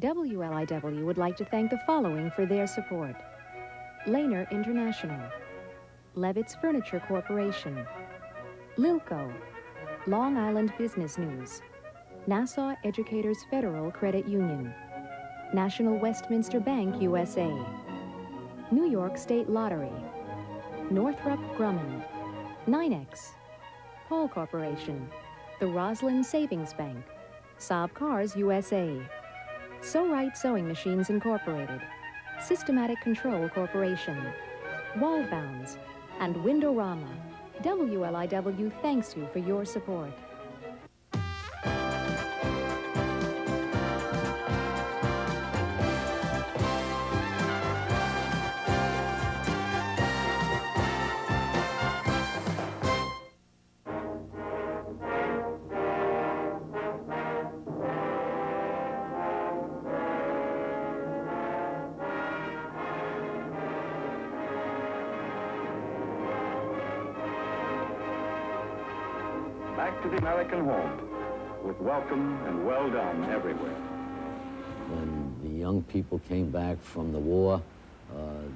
WLIW would like to thank the following for their support. Lehner International, Levitz Furniture Corporation, Lilco, Long Island Business News, Nassau Educators Federal Credit Union, National Westminster Bank USA, New York State Lottery, Northrop Grumman, Ninex, Paul Corporation, the Roslyn Savings Bank, Saab Cars USA, So Right Sewing Machines Incorporated, Systematic Control Corporation, Wallbounds, and Windorama. WLIW thanks you for your support. Back to the American home, with welcome and well done everywhere. When the young people came back from the war,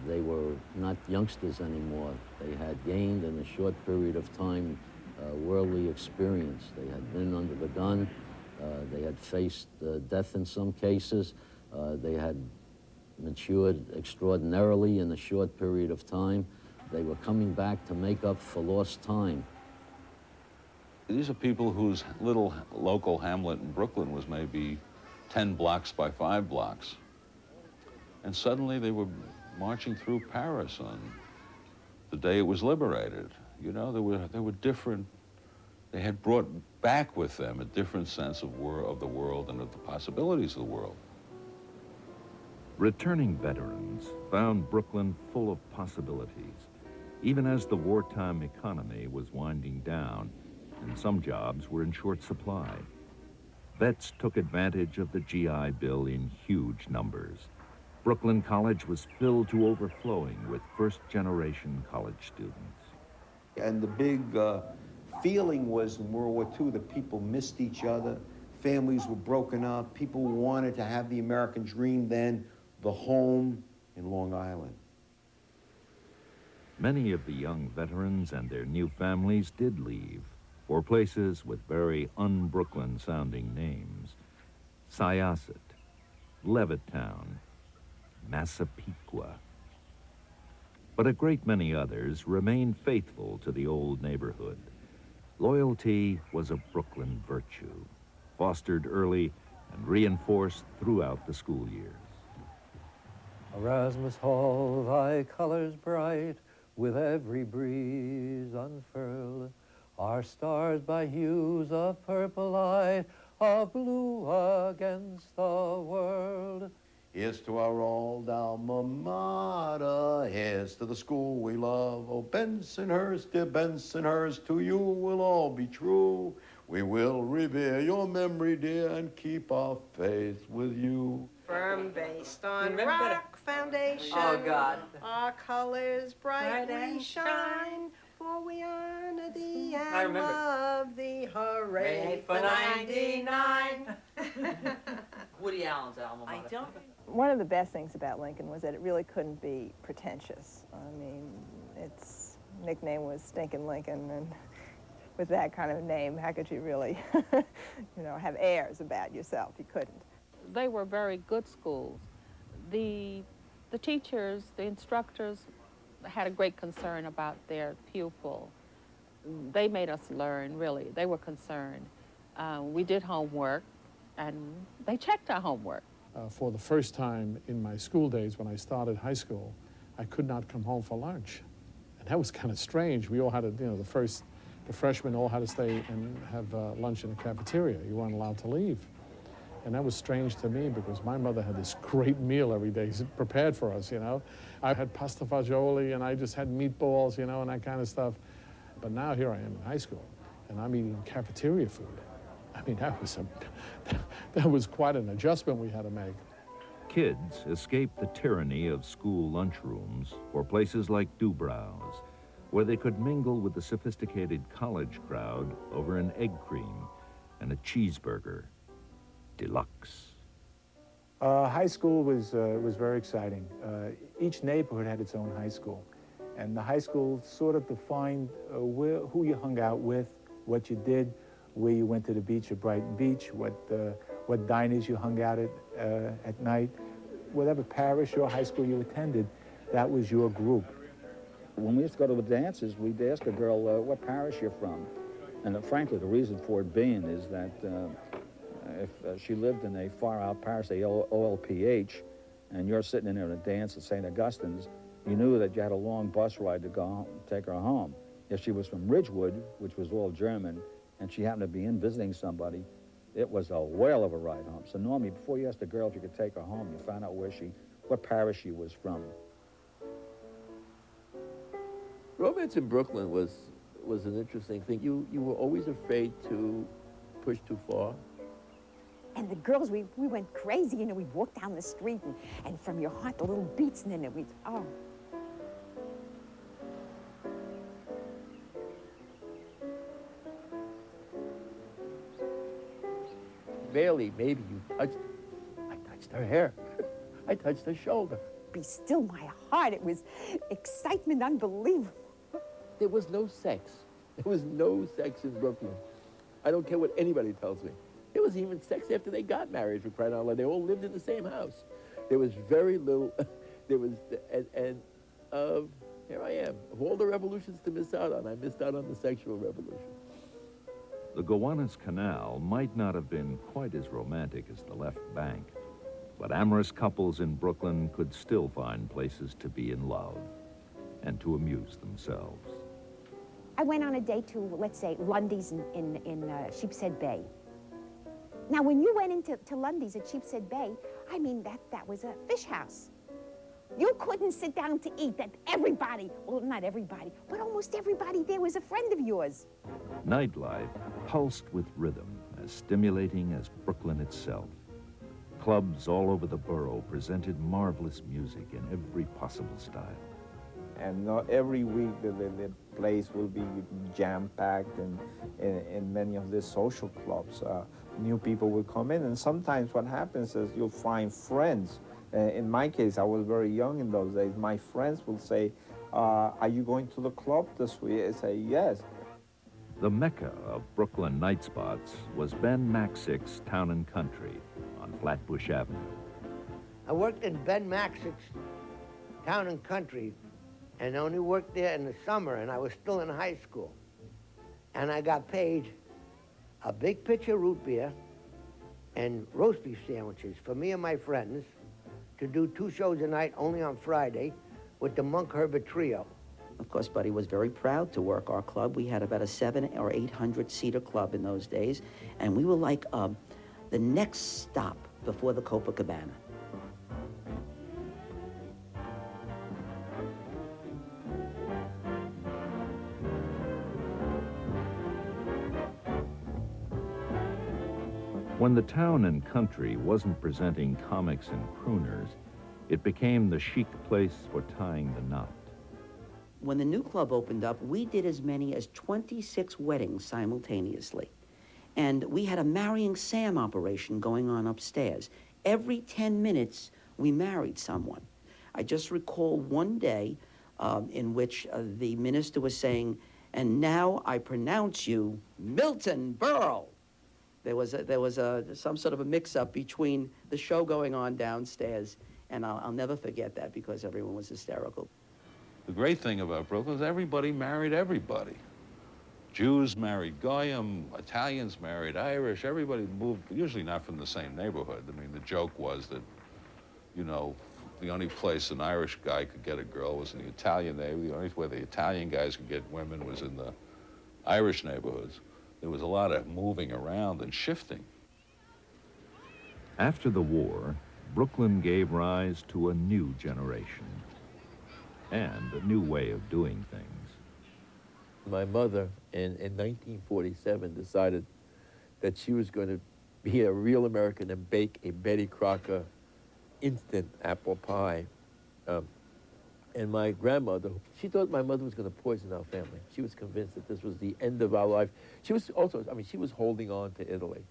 they were not youngsters anymore. They had gained in a short period of time worldly experience. They had been under the gun. They had faced death in some cases. They had matured extraordinarily in a short period of time. They were coming back to make up for lost time. These are people whose little local hamlet in Brooklyn was maybe 10 blocks by 5 blocks. And suddenly they were marching through Paris on the day it was liberated. You know, they were different. They had brought back with them a different sense of the world and of the possibilities of the world. Returning veterans found Brooklyn full of possibilities, even as the wartime economy was winding down and some jobs were in short supply. Vets took advantage of the GI Bill in huge numbers. Brooklyn College was filled to overflowing with first-generation college students. And the big feeling was in World War II that people missed each other, families were broken up, people wanted to have the American dream then, the home in Long Island. Many of the young veterans and their new families did leave for places with very un-Brooklyn sounding names. Syosset, Levittown, Massapequa. But a great many others remained faithful to the old neighborhood. Loyalty was a Brooklyn virtue, fostered early and reinforced throughout the school years. Erasmus Hall, thy colors bright, with every breeze unfurled, our stars by hues of purple light, of blue against the world. Here's to our old alma mater, here's to the school we love. Oh, Bensonhurst, dear Bensonhurst, to you will all be true. We will revere your memory, dear, and keep our faith with you. Firm based on rock foundation. Oh, God. Our colors brightly shine, for we honor the emblem of the hooray for 99. Woody Allen's album. I don't. One of the best things about Lincoln was that it really couldn't be pretentious. I mean, its nickname was Stinkin' Lincoln, and with that kind of name, how could you really, have airs about yourself? You couldn't. They were very good schools. The teachers, the instructors had a great concern about their pupil. They made us learn, really. They were concerned. We did homework, and they checked our homework. For the first time in my school days, when I started high school, I could not come home for lunch. And that was kind of strange. We all had to, the freshmen all had to stay and have lunch in the cafeteria. You weren't allowed to leave. And that was strange to me because my mother had this great meal every day prepared for us, I had pasta fagioli and I just had meatballs, and that kind of stuff. But now here I am in high school and I'm eating cafeteria food. I mean, that was quite an adjustment we had to make. Kids escaped the tyranny of school lunchrooms for places like Dubrow's, where they could mingle with the sophisticated college crowd over an egg cream and a cheeseburger deluxe. High school was very exciting. Each neighborhood had its own high school. And the high school sort of defined who you hung out with, what you did, where you went to the beach at Brighton Beach, what diners you hung out at night. Whatever parish or high school you attended, that was your group. When we used to go to the dances, we'd ask a girl what parish you're from. And frankly, the reason for it being is that if she lived in a far-out parish, say OLPH, and you're sitting in there at a dance at St. Augustine's, you knew that you had a long bus ride to go home, take her home. If she was from Ridgewood, which was all German, and she happened to be in visiting somebody, it was a whale of a ride home. So normally, before you asked a girl if you could take her home, you found out what parish she was from. Romance in Brooklyn was an interesting thing. You were always afraid to push too far. And the girls, we went crazy, you know, we'd walk down the street and from your heart, the little beats, and then oh. Barely, maybe I touched her hair. I touched her shoulder. Be still my heart, it was excitement unbelievable. There was no sex. There was no sex in Brooklyn. I don't care what anybody tells me. There was even sex after they got married, for crying out loud. They all lived in the same house. There was very little, there was, and here I am. Of all the revolutions to miss out on, I missed out on the sexual revolution. The Gowanus Canal might not have been quite as romantic as the left bank, but amorous couples in Brooklyn could still find places to be in love and to amuse themselves. I went on a date to, let's say, Lundy's in Sheepshead Bay. Now, when you went into Lundy's at Sheepshead Bay, I mean, that was a fish house. You couldn't sit down to eat. That everybody, well, not everybody, but almost everybody there was a friend of yours. Nightlife pulsed with rhythm, as stimulating as Brooklyn itself. Clubs all over the borough presented marvelous music in every possible style. And not every week the place will be jam-packed, and in many of the social clubs, new people will come in, and sometimes what happens is you'll find friends. In my case, I was very young in those days. My friends will say, are you going to the club this week? I say, yes. The mecca of Brooklyn night spots was Ben Maxick's Town and Country on Flatbush Avenue. I worked in Ben Maxick's Town and Country, and I only worked there in the summer, and I was still in high school. And I got paid a big pitcher of root beer and roast beef sandwiches for me and my friends to do 2 shows a night, only on Friday, with the Monk Herbert Trio. Of course, Buddy was very proud to work our club. We had about a 700 or 800 seater club in those days, and we were like the next stop before the Copacabana. When the Town and Country wasn't presenting comics and crooners, it became the chic place for tying the knot. When the new club opened up, we did as many as 26 weddings simultaneously. And we had a marrying Sam operation going on upstairs. Every 10 minutes, we married someone. I just recall one day in which the minister was saying, "And now I pronounce you Milton Berle." There was some sort of a mix-up between the show going on downstairs, and I'll never forget that because everyone was hysterical. The great thing about Brooklyn is everybody married everybody. Jews married Goyim, Italians married Irish, everybody moved, usually not from the same neighborhood. I mean, the joke was that, you know, the only place an Irish guy could get a girl was in the Italian neighborhood. The only way the Italian guys could get women was in the Irish neighborhoods. There was a lot of moving around and shifting. After the war, Brooklyn gave rise to a new generation and a new way of doing things. My mother, in 1947, decided that she was going to be a real American and bake a Betty Crocker instant apple pie. And my grandmother, she thought my mother was going to poison our family. She was convinced that this was the end of our life. She was also, I mean, she was holding on to Italy.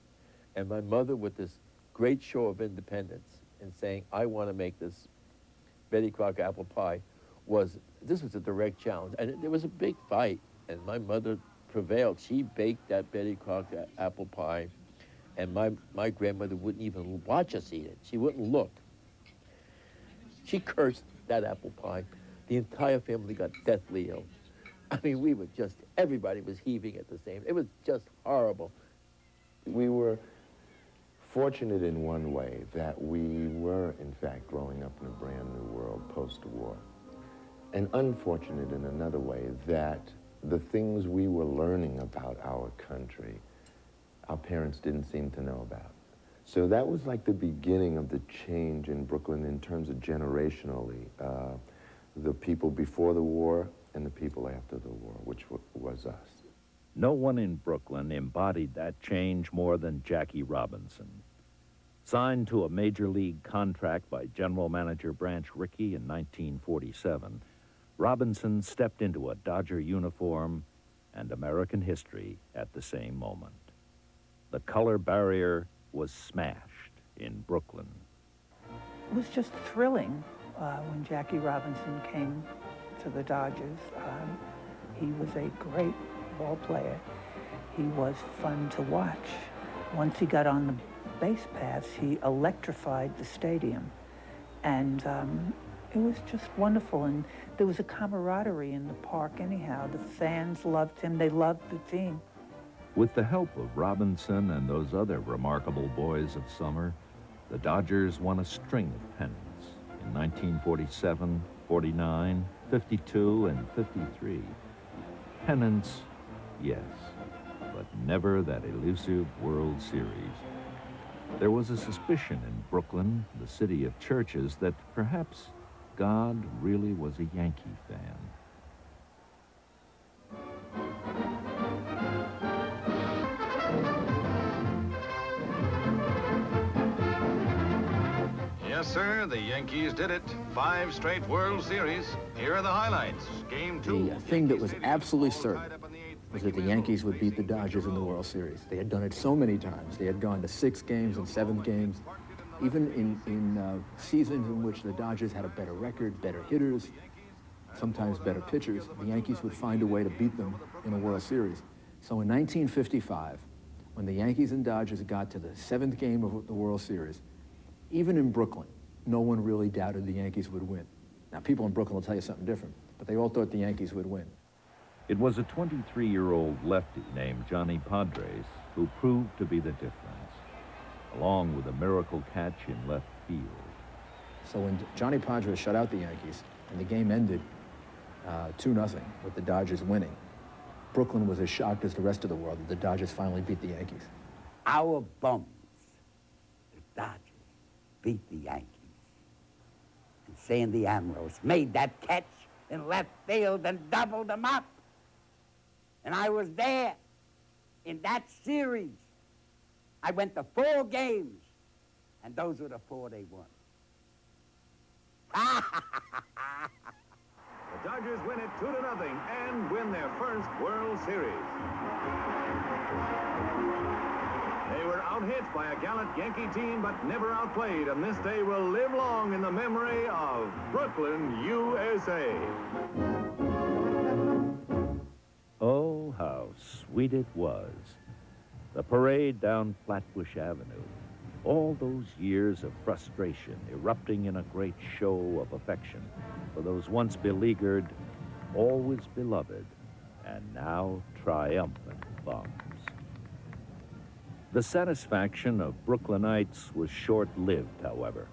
And my mother, with this great show of independence, and saying, I want to make this Betty Crocker apple pie, this was a direct challenge. And there was a big fight, and my mother prevailed. She baked that Betty Crocker apple pie, and my grandmother wouldn't even watch us eat it. She wouldn't look. She cursed that apple pie. The entire family got deathly ill. I mean, we were just, everybody was heaving at the same. It was just horrible. We were fortunate in one way that we were, in fact, growing up in a brand new world post-war. And unfortunate in another way that the things we were learning about our country, our parents didn't seem to know about. So that was like the beginning of the change in Brooklyn in terms of generationally. The people before the war and the people after the war, which was us. No one in Brooklyn embodied that change more than Jackie Robinson. Signed to a major league contract by General Manager Branch Rickey in 1947, Robinson stepped into a Dodger uniform and American history at the same moment. The color barrier was smashed in Brooklyn. It was just thrilling when Jackie Robinson came to the Dodgers. He was a great ball player. He was fun to watch. Once he got on the base paths, he electrified the stadium. And it was just wonderful. And there was a camaraderie in the park anyhow. The fans loved him. They loved the team. With the help of Robinson and those other remarkable boys of summer, the Dodgers won a string of pennants in 1947, 49, 52, and 53. Pennants, yes, but never that elusive World Series. There was a suspicion in Brooklyn, the city of churches, that perhaps God really was a Yankee fan. Yes, sir, the Yankees did it. 5 straight World Series. Here are the highlights. Game 2. The thing that was absolutely certain was that the Yankees would beat the Dodgers in the World Series. They had done it so many times. They had gone to 6 games and 7 games. Even in seasons in which the Dodgers had a better record, better hitters, sometimes better pitchers, the Yankees would find a way to beat them in a World Series. So in 1955, when the Yankees and Dodgers got to the 7th game of the World Series, even in Brooklyn, no one really doubted the Yankees would win. Now, people in Brooklyn will tell you something different, but they all thought the Yankees would win. It was a 23-year-old lefty named Johnny Padres who proved to be the difference, along with a miracle catch in left field. So when Johnny Padres shut out the Yankees and the game ended 2-0 with the Dodgers winning, Brooklyn was as shocked as the rest of the world that the Dodgers finally beat the Yankees. Our bums, the Dodgers, beat the Yankees. And Sandy Ambrose made that catch in left field and doubled them up. And I was there in that series. I went to 4 games, and those were the 4 they won. The Dodgers win it 2-0 and win their first World Series. They were out-hit by a gallant Yankee team, but never outplayed, and this day will live long in the memory of Brooklyn, USA. Oh, how sweet it was. The parade down Flatbush Avenue. All those years of frustration erupting in a great show of affection for those once beleaguered, always beloved, and now triumphant bums. The satisfaction of Brooklynites was short-lived, however.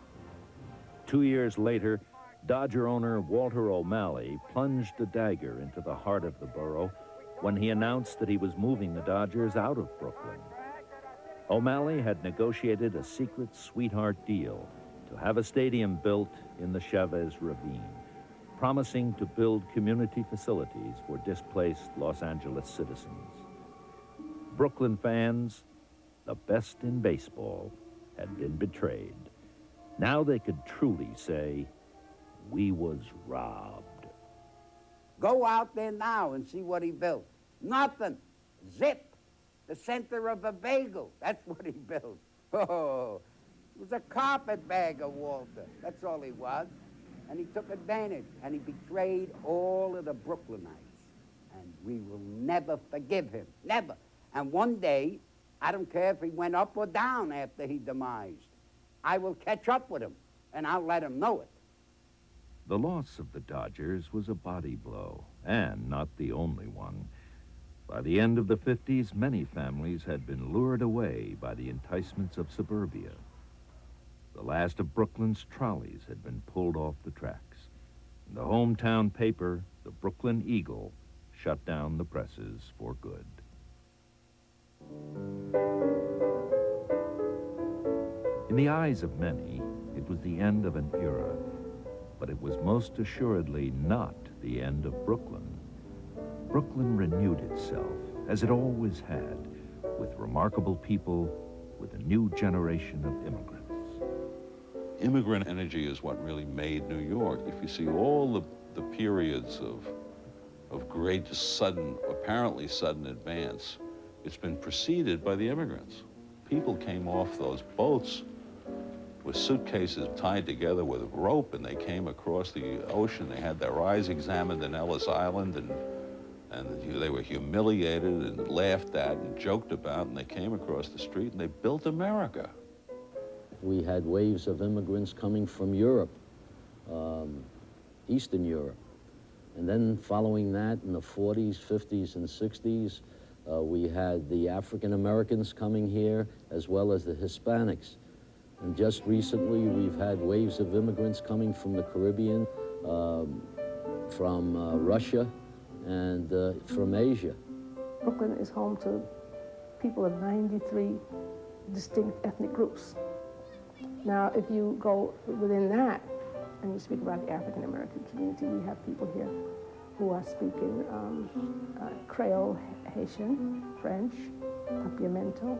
2 years later, Dodger owner Walter O'Malley plunged a dagger into the heart of the borough when he announced that he was moving the Dodgers out of Brooklyn. O'Malley had negotiated a secret sweetheart deal to have a stadium built in the Chavez Ravine, promising to build community facilities for displaced Los Angeles citizens. Brooklyn fans, the best in baseball, had been betrayed. Now they could truly say, we was robbed. Go out there now and see what he built. Nothing. Zip. The center of a bagel. That's what he built. Oh, He was a carpetbagger, Walter. That's all he was. And he took advantage, and he betrayed all of the Brooklynites. And we will never forgive him, never. And one day, I don't care if he went up or down after he demised, I will catch up with him, and I'll let him know it. The loss of the Dodgers was a body blow, and not the only one. By the end of the 50s, many families had been lured away by the enticements of suburbia. The last of Brooklyn's trolleys had been pulled off the tracks. And the hometown paper, the Brooklyn Eagle, shut down the presses for good. In the eyes of many, it was the end of an era, but it was most assuredly not the end of Brooklyn. Brooklyn renewed itself, as it always had, with remarkable people, with a new generation of immigrants. Immigrant energy is what really made New York. If you see all the periods of great sudden, apparently sudden advance, it's been preceded by the immigrants. People came off those boats with suitcases tied together with rope, and they came across the ocean. They had their eyes examined in Ellis Island, and they were humiliated and laughed at and joked about, and they came across the street and they built America. We had waves of immigrants coming from Europe, Eastern Europe. And then following that, in the 40s, 50s, and 60s, we had the African Americans coming here, as well as the Hispanics. And just recently, we've had waves of immigrants coming from the Caribbean, from Russia, and from Asia. Brooklyn is home to people of 93 distinct ethnic groups. Now, if you go within that, and you speak about the African American community, we have people here who are speaking Creole, Haitian, French, Papiamento,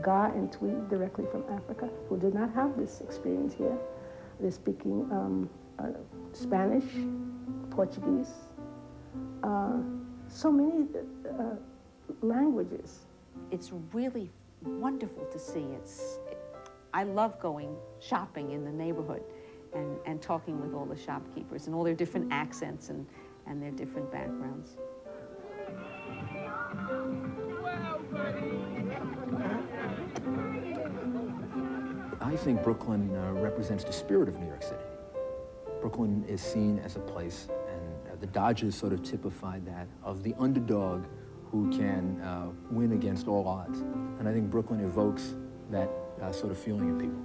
Ga and Twi, directly from Africa, who did not have this experience here. They're speaking Spanish, Portuguese, so many languages. It's really wonderful to see. I love going shopping in the neighborhood and talking with all the shopkeepers and all their different accents and their different backgrounds. I think Brooklyn represents the spirit of New York City. Brooklyn is seen as a place, and the Dodgers sort of typified that, of the underdog who can win against all odds. And I think Brooklyn evokes that sort of feeling in people.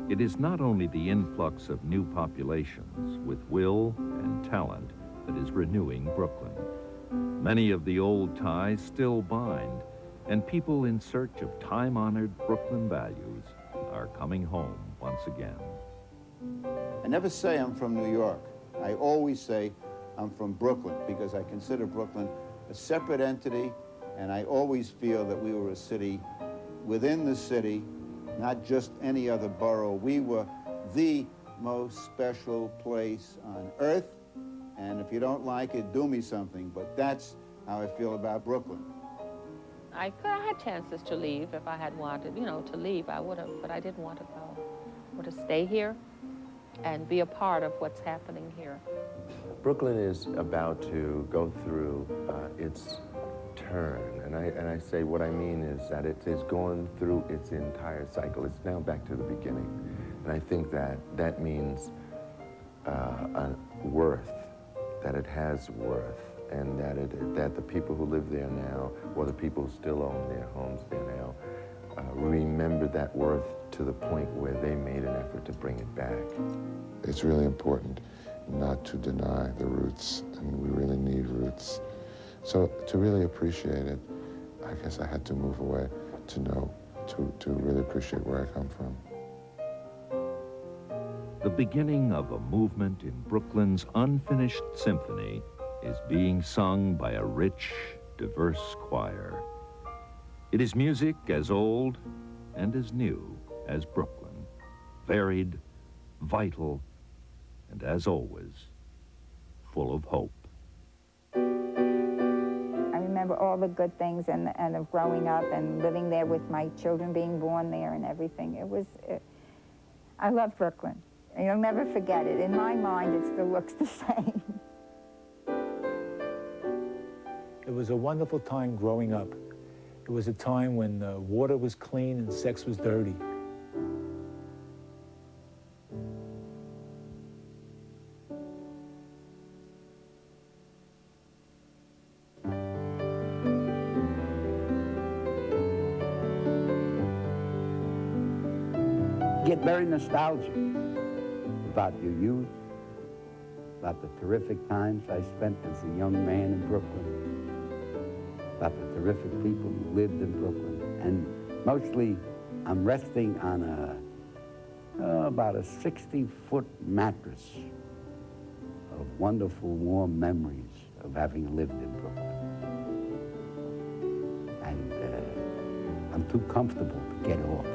It is not only the influx of new populations with will and talent that is renewing Brooklyn. Many of the old ties still bind, and people in search of time-honored Brooklyn values are coming home once again. I never say I'm from New York. I always say I'm from Brooklyn, because I consider Brooklyn a separate entity, and I always feel that we were a city within the city, not just any other borough. We were the most special place on earth, and if you don't like it, do me something, but that's how I feel about Brooklyn. I had chances to leave. If I had wanted, to leave, I would have, but I didn't want to go. I want to stay here and be a part of what's happening here. Brooklyn is about to go through its turn, and I say what I mean is that it is going through its entire cycle. It's now back to the beginning, and I think that means a worth, that it has worth, and that the people who live there now, or the people who still own their homes there now, remember that worth to the point where they made an effort to bring it back. It's really important not to deny the roots, and we really need roots. So to really appreciate it, I guess I had to move away to really appreciate where I come from. The beginning of a movement in Brooklyn's unfinished symphony is being sung by a rich, diverse choir. It is music as old and as new as Brooklyn, varied, vital, and as always, full of hope. I remember all the good things and of growing up and living there with my children being born there and everything. I love Brooklyn. And you'll never forget it. In my mind, it still looks the same. It was a wonderful time growing up. It was a time when water was clean and sex was dirty. Get very nostalgic about your youth, about the terrific times I spent as a young man in Brooklyn, about the terrific people who lived in Brooklyn. And mostly, I'm resting on about a 60-foot mattress of wonderful, warm memories of having lived in Brooklyn. And I'm too comfortable to get off.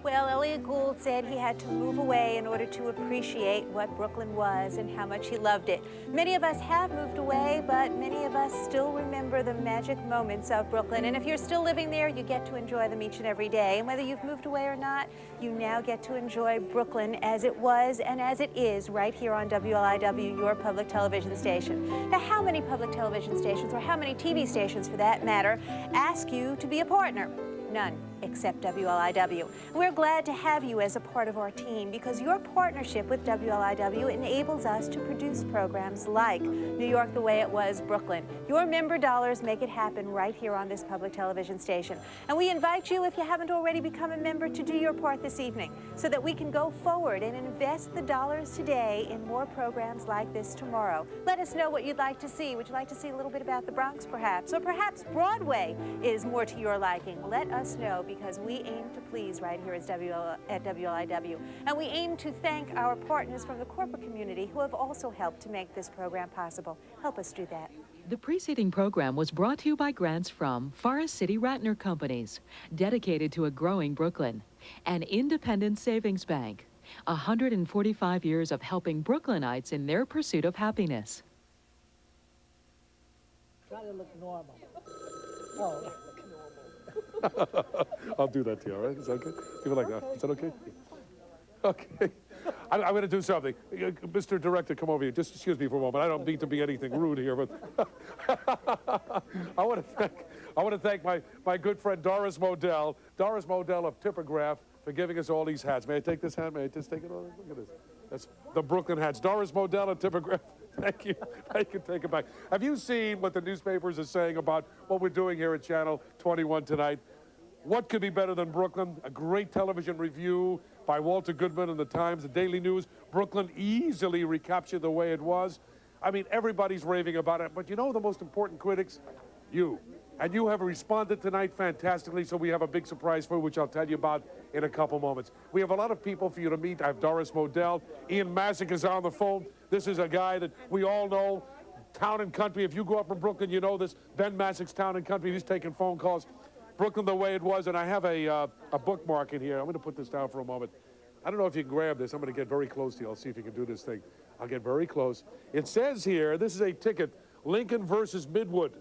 Well, Elliot Gould said he had to move away in order to appreciate what Brooklyn was and how much he loved it. Many of us have moved away, but many of us still remember the magic moments of Brooklyn. And if you're still living there, you get to enjoy them each and every day. And whether you've moved away or not, you now get to enjoy Brooklyn as it was and as it is right here on WLIW, your public television station. Now, how many public television stations, or how many TV stations for that matter, ask you to be a partner? None, except WLIW. We're glad to have you as a part of our team because your partnership with WLIW enables us to produce programs like New York the Way It Was, Brooklyn. Your member dollars make it happen right here on this public television station. And we invite you, if you haven't already become a member, to do your part this evening so that we can go forward and invest the dollars today in more programs like this tomorrow. Let us know what you'd like to see. Would you like to see a little bit about the Bronx, perhaps? Or perhaps Broadway is more to your liking. Let us know, because we aim to please right here at WLIW. And we aim to thank our partners from the corporate community who have also helped to make this program possible. Help us do that. The preceding program was brought to you by grants from Forest City Ratner Companies, dedicated to a growing Brooklyn, and Independent Savings Bank, 145 years of helping Brooklynites in their pursuit of happiness. Try to look normal. Oh. I'll do that to you, all right? Is that okay? Give it like that. Is that okay? Okay. I'm going to do something. Mr. Director, come over here. Just excuse me for a moment. I don't mean to be anything rude here, but I want to thank my good friend Doris Modell of Typograph, for giving us all these hats. May I take this hat? May I just take it on? Look at this. That's the Brooklyn hats. Doris Modell of Typograph. Thank you. I can take it back. Have you seen what the newspapers are saying about what we're doing here at Channel 21 tonight? What could be better than Brooklyn? A great television review by Walter Goodman in the Times, the Daily News. Brooklyn easily recaptured the way it was. I mean, everybody's raving about it. But you know the most important critics? You. And you have responded tonight fantastically, so we have a big surprise for you, which I'll tell you about in a couple moments. We have a lot of people for you to meet. I have Doris Modell. Ian Masick is on the phone. This is a guy that we all know, Town and Country. If you go up from Brooklyn, you know this. Ben Masick's Town and Country. He's taking phone calls. Brooklyn the Way It Was, and I have a bookmark in here. I'm going to put this down for a moment. I don't know if you can grab this. I'm going to get very close to you. I'll see if you can do this thing. I'll get very close. It says here, this is a ticket, Lincoln versus Midwood,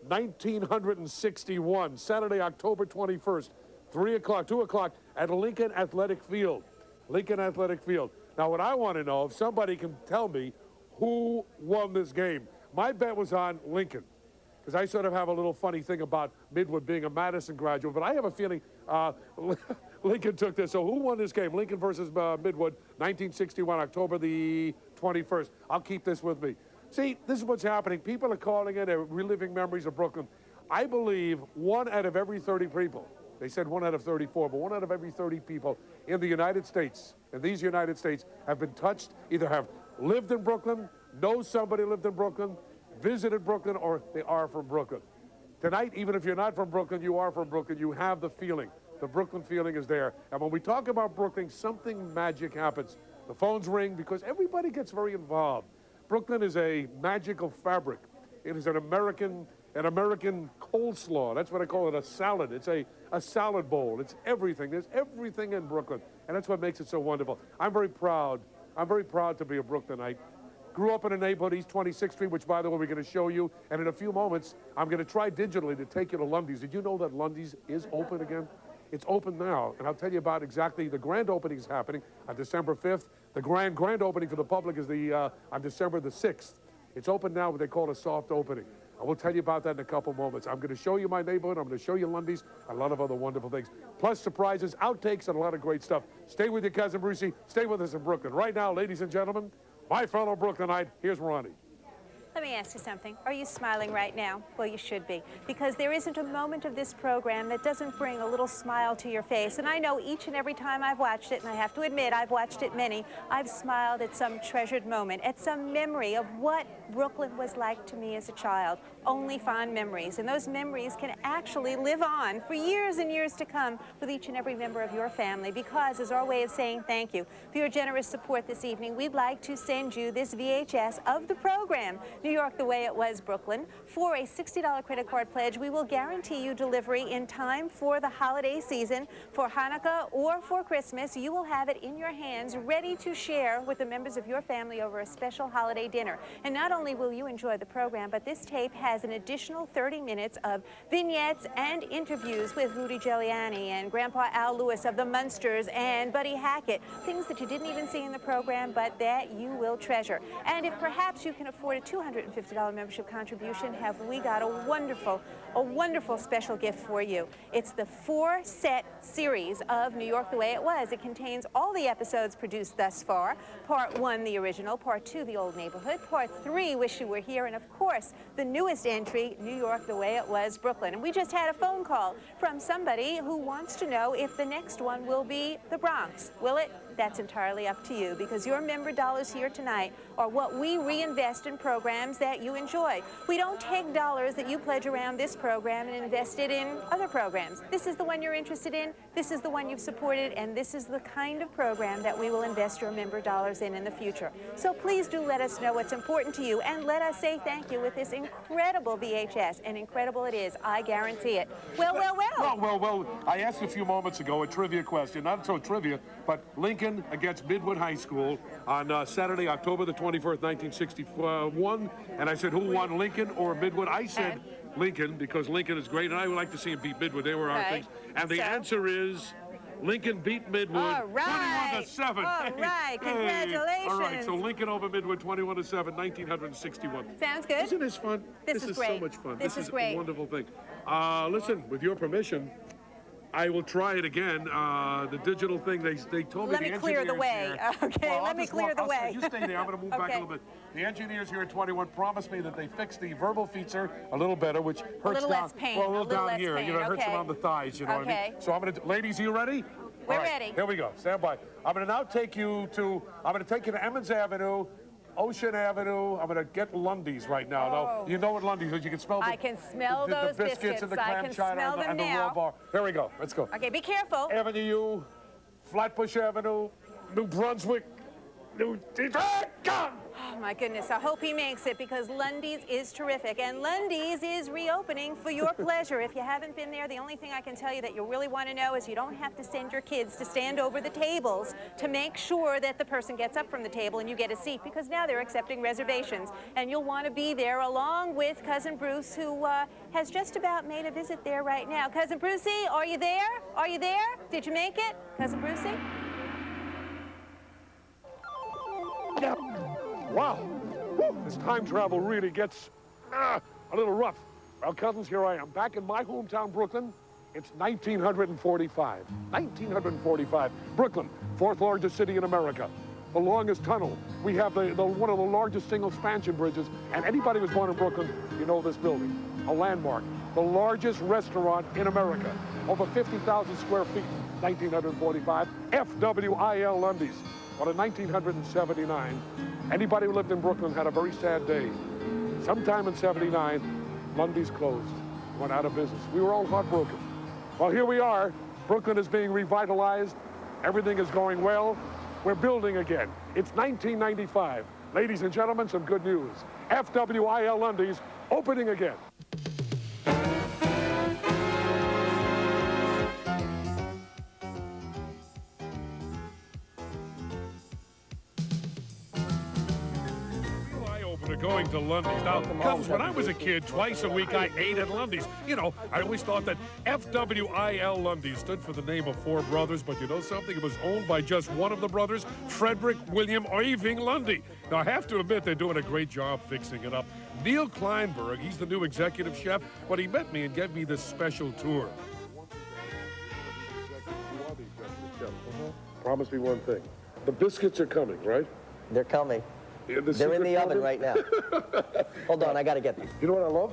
1961, Saturday, October 21st, 3 o'clock, 2 o'clock at Lincoln Athletic Field. Lincoln Athletic Field. Now, what I want to know, if somebody can tell me who won this game. My bet was on Lincoln, because I sort of have a little funny thing about Midwood being a Madison graduate, but I have a feeling Lincoln took this. So who won this game? Lincoln versus Midwood, 1961, October the 21st. I'll keep this with me. See, this is what's happening. People are calling it, they're reliving memories of Brooklyn. I believe 1 out of every 30 people, they said 1 out of 34, but 1 out of every 30 people in the United States, in these United States, have been touched, either have lived in Brooklyn, know somebody lived in Brooklyn, visited Brooklyn, or they are from Brooklyn. Tonight, even if you're not from Brooklyn, you are from Brooklyn, you have the feeling. The Brooklyn feeling is there. And when we talk about Brooklyn, something magic happens. The phones ring because everybody gets very involved. Brooklyn is a magical fabric. It is an American coleslaw. That's what I call it, a salad. It's a salad bowl. It's everything. There's everything in Brooklyn. And that's what makes it so wonderful. I'm very proud to be a Brooklynite. grew up in a neighborhood, East 26th Street, which, by the way, we're going to show you. And in a few moments, I'm going to try digitally to take you to Lundy's. Did you know that Lundy's is open again? It's open now, and I'll tell you about exactly the grand opening is happening on December 5th. The grand opening for the public is on December the 6th. It's open now, what they call a soft opening. I will tell you about that in a couple moments. I'm going to show you my neighborhood. I'm going to show you Lundy's, and a lot of other wonderful things. Plus surprises, outtakes, and a lot of great stuff. Stay with your cousin Brucey. Stay with us in Brooklyn. Right now, ladies and gentlemen, my fellow Brooklynite, here's Ronnie. Let me ask you something. Are you smiling right now? Well, you should be, because there isn't a moment of this program that doesn't bring a little smile to your face. And I know each and every time I've watched it, and I have to admit, I've watched it many, I've smiled at some treasured moment, at some memory of what Brooklyn was like to me as a child. Only fond memories. And those memories can actually live on for years and years to come with each and every member of your family, because as our way of saying thank you for your generous support this evening, we'd like to send you this VHS of the program, New York the Way It Was, Brooklyn. For a $60 credit card pledge, we will guarantee you delivery in time for the holiday season, for Hanukkah or for Christmas. You will have it in your hands, ready to share with the members of your family over a special holiday dinner. And not only will you enjoy the program, but this tape has an additional 30 minutes of vignettes and interviews with Rudy Giuliani and Grandpa Al Lewis of the Munsters and Buddy Hackett, things that you didn't even see in the program, but that you will treasure. And if perhaps you can afford a $250 membership contribution, have we got a wonderful special gift for you. It's the 4-set series of New York the Way It Was. It contains all the episodes produced thus far. Part 1, the original. Part 2, the old neighborhood. Part 3, Wish You Were Here. And of course, the newest entry, New York the Way It Was, Brooklyn. And we just had a phone call from somebody who wants to know if the next one will be the Bronx. Will it? That's entirely up to you, because your member dollars here tonight are what we reinvest in programs that you enjoy. We don't take dollars that you pledge around this program and invest it in other programs. This is the one you're interested in, this is the one you've supported, and this is the kind of program that we will invest your member dollars in the future. So please do let us know what's important to you, and let us say thank you with this incredible VHS, and incredible it is, I guarantee it. Well. Well, I asked a few moments ago a trivia question, not so trivia, but Lincoln against Midwood High School on Saturday, October the 21st, 1961, and I said, who won, Lincoln or Midwood? I said Lincoln, because Lincoln is great, and I would like to see him beat Midwood. They were our things. And the answer is Lincoln beat Midwood 21-7. All right, congratulations. All right, so Lincoln over Midwood 21-7, 1961. Sounds good. Isn't this fun? This is so great. much fun. This is great. A wonderful thing. Listen, with your permission, I will try it again. The digital thing, they told me let me clear the way. Okay, well, let me clear the way. You stay there. I'm going to move back a little bit. The engineers here at 21 promised me that they fixed the verbal feature a little better, which hurts a little down. less pain. Well, a little down less here. pain. You know, it hurts around the thighs. You know what I mean? So I'm going to. Ladies, are you ready? We're ready. Here we go. Stand by. I'm going to now take you to. I'm going to take you to Emmons Avenue. Ocean Avenue. I'm going to get Lundy's right now. Now, you know what Lundy's is. You can smell the, I can smell the those biscuits and the I clam can chowder smell them and the now. raw bar. Here we go. Let's go. Okay, be careful. Avenue U, Flatbush Avenue, New Brunswick, New... Oh, my goodness. I hope he makes it, because Lundy's is terrific. And Lundy's is reopening for your pleasure. If you haven't been there, the only thing I can tell you that you really want to know is you don't have to send your kids to stand over the tables to make sure that the person gets up from the table and you get a seat, because now they're accepting reservations. And you'll want to be there along with Cousin Bruce, who has just about made a visit there right now. Cousin Brucey, are you there? Are you there? Did you make it? Cousin Brucey? Wow. Whew, this time travel really gets a little rough. Well, cousins, here I am, back in my hometown, Brooklyn. It's 1945. 1945. Brooklyn, fourth largest city in America. The longest tunnel. We have one of the largest single expansion bridges, and anybody who was born in Brooklyn, you know this building. A landmark. The largest restaurant in America. Over 50,000 square feet. 1945. FWIL Lundy's. Well, in 1979, anybody who lived in Brooklyn had a very sad day. Sometime in 79, Lundy's closed, went out of business. We were all heartbroken. Well, here we are. Brooklyn is being revitalized. Everything is going well. We're building again. It's 1995. Ladies and gentlemen, some good news. FWIL Lundy's opening again. going to Lundy's. Now, comes when I was a kid, twice a week I ate at Lundy's. You know, I always thought that FWIL Lundy's stood for the name of four brothers, but you know something? It was owned by just one of the brothers, Frederick William Irving Lundy. Now, I have to admit, they're doing a great job fixing it up. Neil Kleinberg, he's the new executive chef, but he met me and gave me this special tour. Promise me one thing. The biscuits are coming, right? They're coming. Yeah, They're in the oven right now. Hold on, I got to get them. You know what I love?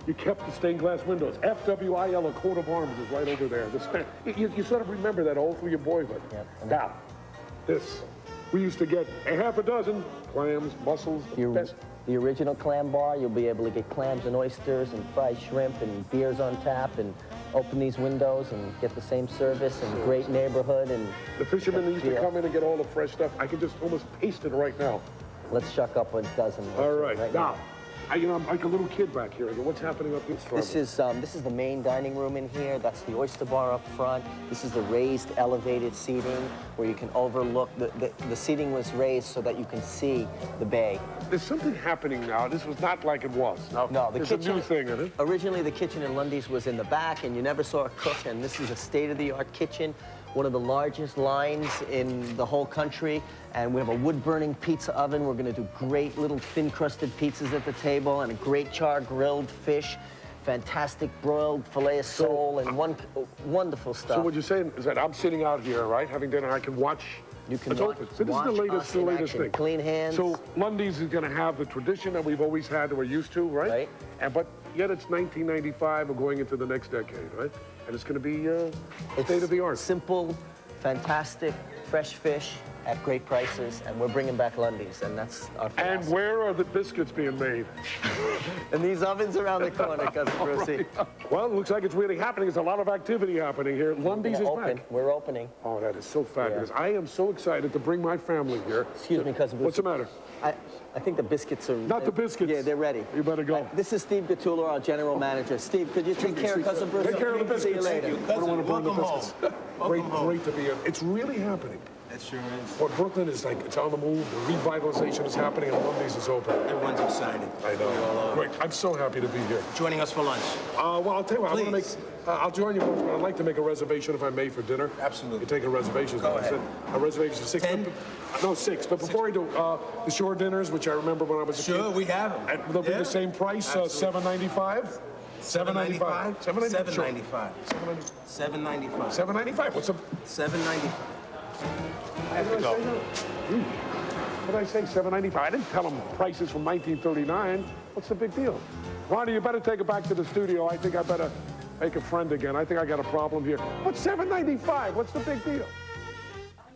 You kept the stained glass windows. FWIL, a coat of arms, is right over there. You sort of remember that all through your boyhood. Yeah. Now, this. We used to get a half a dozen clams, mussels, the original clam bar, you'll be able to get clams and oysters and fried shrimp and beers on tap and open these windows and get the same service and great neighborhood. And the fishermen used to come in and get all the fresh stuff. I can just almost taste it right now. Let's shuck up a dozen. All right. Now, I'm like a little kid back here. What's happening up here? This is the main dining room in here. That's the oyster bar up front. This is the raised elevated seating where you can overlook. The seating was raised so that you can see the bay. There's something happening now. This was not like it was. No, the kitchen. There's a new thing in it. Originally, the kitchen in Lundy's was in the back, and you never saw a cook. And this is a state-of-the-art kitchen, one of the largest lines in the whole country. And we have a wood-burning pizza oven. We're going to do great little thin-crusted pizzas at the table and a great char-grilled fish, fantastic broiled filet of sole, and wonderful stuff. So what you're saying is that I'm sitting out here, right, having dinner. I can watch. You can it's watch, open. So this is the latest thing. Clean hands. So Lundy's is going to have the tradition that we've always had, that we're used to, right? Right. But yet it's 1995. We're going into the next decade, right? And it's going to be state of the art. Simple, fantastic, fresh fish at great prices, and we're bringing back Lundy's, and that's our philosophy. And where are the biscuits being made? In these ovens around the corner, Cousin Brucey. Well, it looks like it's really happening. There's a lot of activity happening here. Lundy's is back. We're opening. Oh, that is so fabulous. Yeah. I am so excited to bring my family here. Excuse me, Cousin Brucey. What's the matter? I think the biscuits are... Not the biscuits. Yeah, they're ready. You better go. This is Steve Gattulo, our general manager. Steve, could you take care of Cousin Brucey? Take care of the biscuits. See you later. I don't want to burn the biscuits. Great to be here. It's really happening. It sure is. Well, Brooklyn is like, it's on the move. The revitalization is happening, and Lundy's is open. Everyone's excited. I know. Great. I'm so happy to be here. Joining us for lunch. Well, I'll tell you what. I want to make. I'll join you, but I'd like to make a reservation if I may for dinner. Absolutely. You take a reservation. Go ahead. A reservation for 6. 10? No, 6. But before I do, the shore dinners, which I remember when I was a kid. Sure, we have them. And they'll be the same price, $7.95. $7.95. $7.95. $7.95. $7.95. What's up? $7.95. I have to go. What did I say? $7.95. I didn't tell them prices from 1939. What's the big deal? Ronnie, you better take it back to the studio. I think I better make a friend again. I think I got a problem here. What's $7.95? What's the big deal?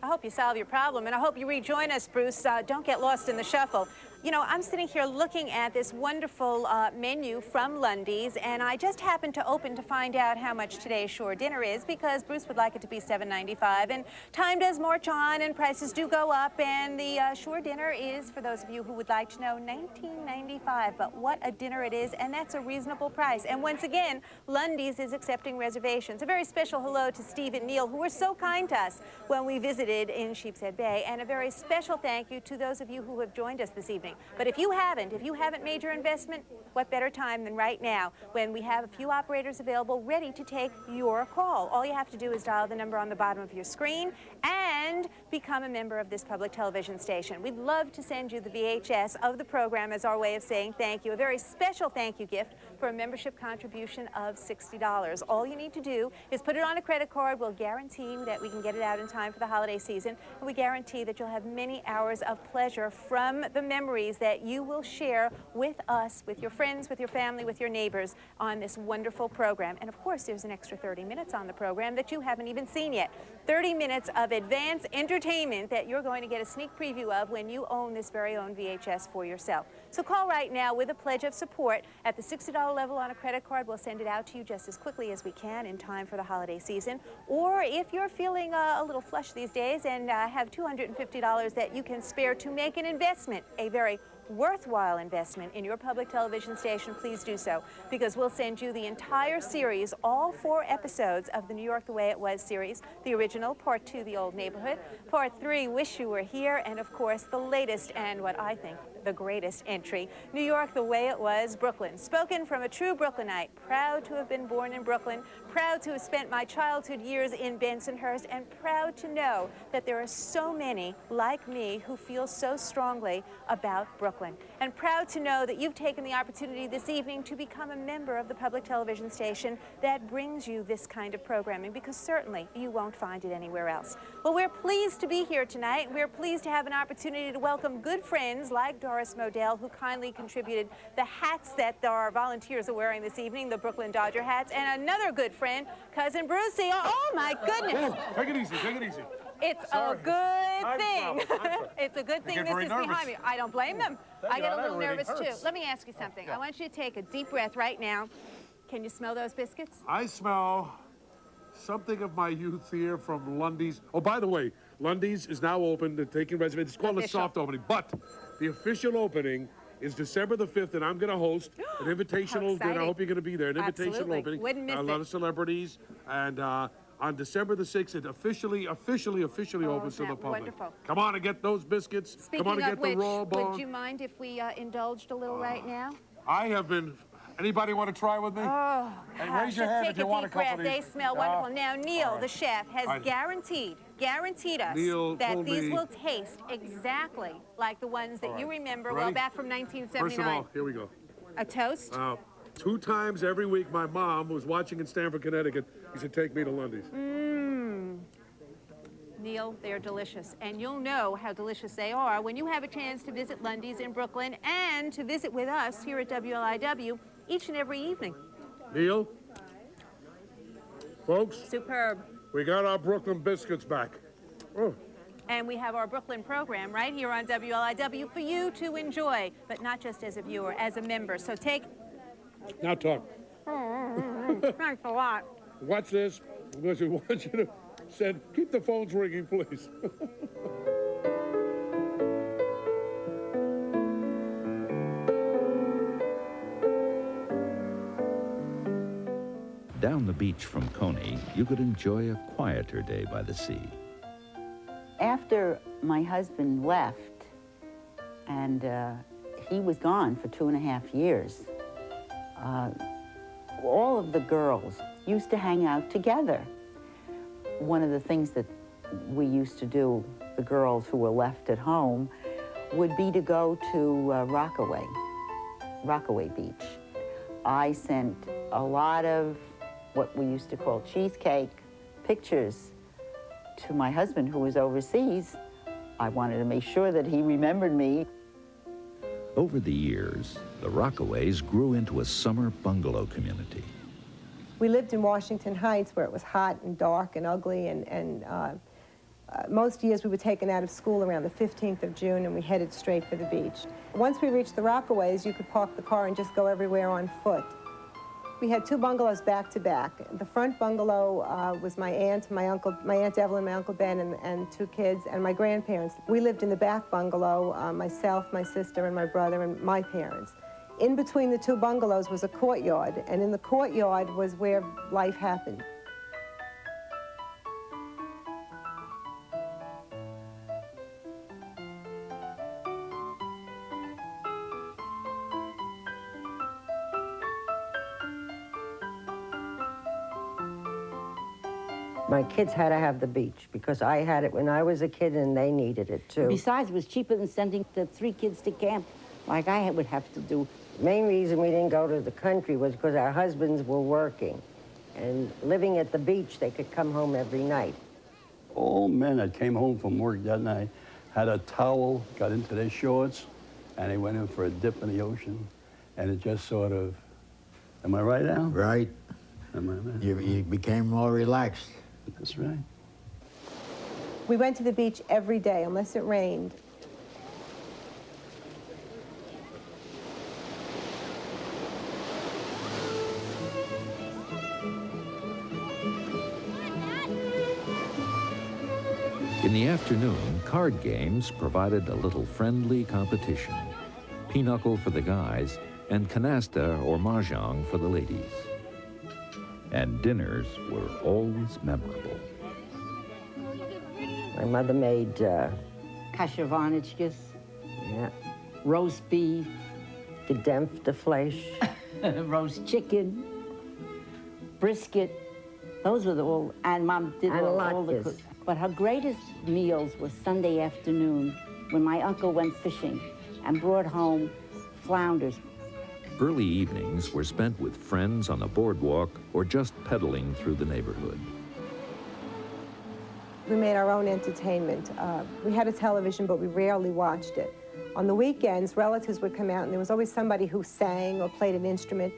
I hope you solve your problem, and I hope you rejoin us, Bruce. Don't get lost in the shuffle. You know, I'm sitting here looking at this wonderful menu from Lundy's, and I just happened to open to find out how much today's shore dinner is, because Bruce would like it to be $7.95, and time does march on, and prices do go up, and the shore dinner is, for those of you who would like to know, $19.95. But what a dinner it is, and that's a reasonable price. And once again, Lundy's is accepting reservations. A very special hello to Steve and Neil, who were so kind to us when we visited in Sheepshead Bay, and a very special thank you to those of you who have joined us this evening. But if you haven't made your investment, what better time than right now, when we have a few operators available ready to take your call. All you have to do is dial the number on the bottom of your screen and become a member of this public television station. We'd love to send you the VHS of the program as our way of saying thank you, a very special thank you gift for a membership contribution of $60. All you need to do is put it on a credit card. We'll guarantee that we can get it out in time for the holiday season, and we guarantee that you'll have many hours of pleasure from the memories that you will share with us, with your friends, with your family, with your neighbors on this wonderful program. And of course, there's an extra 30 minutes on the program that you haven't even seen yet. 30 minutes of advanced entertainment that you're going to get a sneak preview of when you own this very own VHS for yourself. So call right now with a pledge of support at the $60 level on a credit card. We'll send it out to you just as quickly as we can in time for the holiday season. Or if you're feeling a little flush these days and have $250 that you can spare to make an investment, a very worthwhile investment in your public television station, please do so, because we'll send you the entire series, all 4 episodes of the New York the Way It Was series, the original, Part 2, The Old Neighborhood, Part 3, Wish You Were Here, and of course the latest and what I think the greatest entry, New York the Way It Was, Brooklyn. Spoken from a true Brooklynite, proud to have been born in Brooklyn, proud to have spent my childhood years in Bensonhurst, and proud to know that there are so many like me who feel so strongly about Brooklyn. And proud to know that you've taken the opportunity this evening to become a member of the public television station that brings you this kind of programming, because certainly you won't find it anywhere else. Well, we're pleased to be here tonight. We're pleased to have an opportunity to welcome good friends like Doris Modell, who kindly contributed the hats that our volunteers are wearing this evening, the Brooklyn Dodger hats, and another good friend, Cousin Brucey. Oh my goodness. Take it easy, take it easy. It's a good thing. It's a good thing this is behind me. I don't blame them. I get a little nervous too. Let me ask you something. I want you to take a deep breath right now. Can you smell those biscuits? I smell something of my youth here from Lundy's. Oh, by the way, Lundy's is now open. They're taking reservations. It's called a soft opening, but the official opening is December the 5th, and I'm going to host an invitational dinner. I hope you're going to be there. An invitational opening. Wouldn't miss a lot of celebrities, and on December the 6th, it officially opens to the public. Wonderful. Come on and get those biscuits. Speaking Come on and of get which, the raw bone. would you mind if we indulged a little right now? I have been. Anybody want to try with me? Oh, hey, gosh, raise your just hand take if you a want a deep couple breath. of these. They smell wonderful. Now, Neil, the chef, has guaranteed us Neil that these me. will taste exactly like the ones that you remember Ready? well back from 1979. First of all, here we go. A toast? 2 times every week, my mom was watching in Stamford, Connecticut. You should take me to Lundy's. Neil, they're delicious. And you'll know how delicious they are when you have a chance to visit Lundy's in Brooklyn and to visit with us here at WLIW each and every evening. Neil? Folks? Superb. We got our Brooklyn biscuits back. Oh. And we have our Brooklyn program right here on WLIW for you to enjoy, but not just as a viewer, as a member. So take... Now talk. Thanks a lot. Watch this, because we want you to send, keep the phones ringing, please. Down the beach from Coney, you could enjoy a quieter day by the sea. After my husband left, and he was gone for 2.5 years, all of the girls used to hang out together. One of the things that we used to do, the girls who were left at home, would be to go to Rockaway Beach. I sent a lot of what we used to call cheesecake pictures to my husband, who was overseas. I wanted to make sure that he remembered me. Over the years, the Rockaways grew into a summer bungalow community. We lived in Washington Heights, where it was hot and dark and ugly, and most years we were taken out of school around the 15th of June, and we headed straight for the beach. Once we reached the Rockaways, you could park the car and just go everywhere on foot. We had 2 bungalows back to back. The front bungalow was my aunt, my Aunt Evelyn, my Uncle Ben, and 2 kids, and my grandparents. We lived in the back bungalow, myself, my sister, and my brother, and my parents. In between the 2 bungalows was a courtyard, and in the courtyard was where life happened. My kids had to have the beach because I had it when I was a kid and they needed it too. Besides, it was cheaper than sending the 3 kids to camp like I would have to do. Main reason we didn't go to the country was because our husbands were working. And living at the beach, they could come home every night. All men that came home from work that night had a towel, got into their shorts, and they went in for a dip in the ocean. And it just sort of, am I right, Al? Right. Am I right? You became more relaxed. That's right. We went to the beach every day, unless it rained. In the afternoon, card games provided a little friendly competition. pinochle for the guys, and canasta or mahjong for the ladies. And dinners were always memorable. My mother made Kashavanitchkas, yeah, roast beef, gedämpfte Fleisch. roast chicken, brisket. Those were all, and Mom did all the latkes. cook. But her greatest meals was Sunday afternoon when my uncle went fishing and brought home flounders. Early evenings were spent with friends on the boardwalk or just pedaling through the neighborhood. We made our own entertainment. We had a television, but we rarely watched it. On the weekends, relatives would come out, and there was always somebody who sang or played an instrument.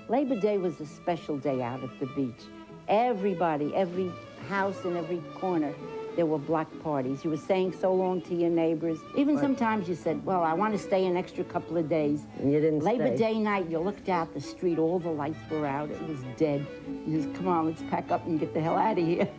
Labor Day was a special day out at the beach. Everybody, every house in every corner, there were block parties. You were saying so long to your neighbors. Even sometimes you said, well, I want to stay an extra couple of days. And you didn't Labor stay. Day night, you looked out the street, all the lights were out, it was dead. You just, come on, let's pack up and get the hell out of here.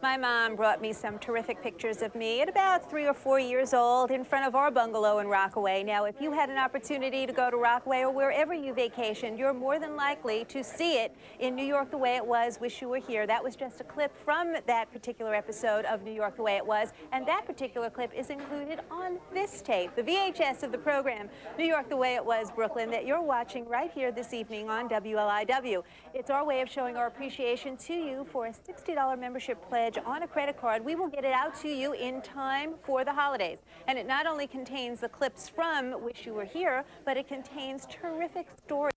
My mom brought me some terrific pictures of me at about 3 or 4 years old in front of our bungalow in Rockaway. Now, if you had an opportunity to go to Rockaway or wherever you vacationed, you're more than likely to see it in New York the Way It Was. Wish you were here. That was just a clip from that particular episode of New York the Way It Was, and that particular clip is included on this tape, the VHS of the program, New York the Way It Was, Brooklyn, that you're watching right here this evening on WLIW. It's our way of showing our appreciation to you for a $60 membership pledge on a credit card. We will get it out to you in time for the holidays. And it not only contains the clips from Wish You Were Here, but it contains terrific stories.